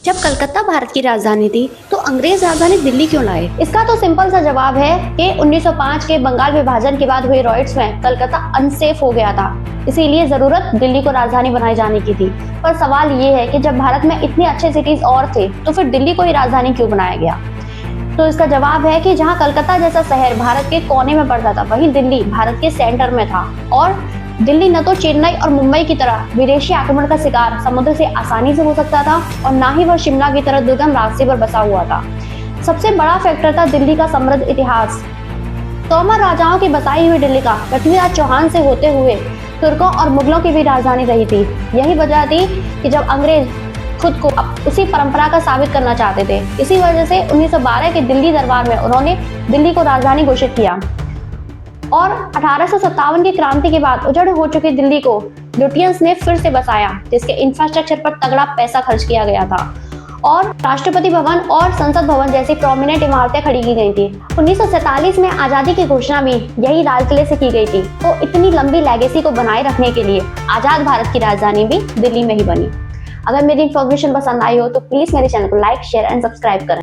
जब कलकत्ता भारत की राजधानी थी तो अंग्रेज राजधानी दिल्ली क्यों लाए? इसका तो सिंपल सा जवाब है कि 1905 के बंगाल विभाजन के बाद हुए रॉयट्स में कलकत्ता अनसेफ हो गया था, इसीलिए जरूरत दिल्ली को राजधानी बनाए जाने की थी। पर सवाल ये है कि जब भारत में इतने अच्छे सिटीज और थे तो फिर दिल्ली को ही राजधानी क्यों बनाया गया? तो इसका जवाब है कि जहाँ कलकत्ता जैसा शहर भारत के कोने में पड़ता था, वहीं दिल्ली भारत के सेंटर में था। और दिल्ली न तो चेन्नई और मुंबई की तरह विदेशी आक्रमण का शिकार समुद्र से आसानी से हो सकता था और ना ही वह शिमला की तरह दुर्गम रास्ते पर बसा हुआ था। सबसे बड़ा फैक्टर था दिल्ली का समृद्ध इतिहास। तोमर राजाओं की बसाई हुई दिल्ली का पृथ्वीराज चौहान से होते हुए तुर्कों और मुगलों की भी राजधानी रही थी। यही वजह थी कि जब अंग्रेज खुद को उसी परंपरा का साबित करना चाहते थे, इसी वजह से 1912 के दिल्ली दरबार में उन्होंने दिल्ली को राजधानी घोषित किया। और 1857 की क्रांति के बाद उजड़ हो चुकी दिल्ली को ब्रिटियंस ने फिर से बसाया, जिसके इंफ्रास्ट्रक्चर पर तगड़ा पैसा खर्च किया गया था और राष्ट्रपति भवन और संसद भवन जैसी प्रोमिनेंट इमारतें खड़ी की गई थी। 1947 में आजादी की घोषणा भी यही लाल किले से की गई थी। तो इतनी लंबी लेगेसी को बनाए रखने के लिए आजाद भारत की राजधानी भी दिल्ली में ही बनी। अगर मेरी इन्फॉर्मेशन पसंद आई हो तो प्लीज मेरे चैनल को लाइक, शेयर एंड सब्सक्राइब करें।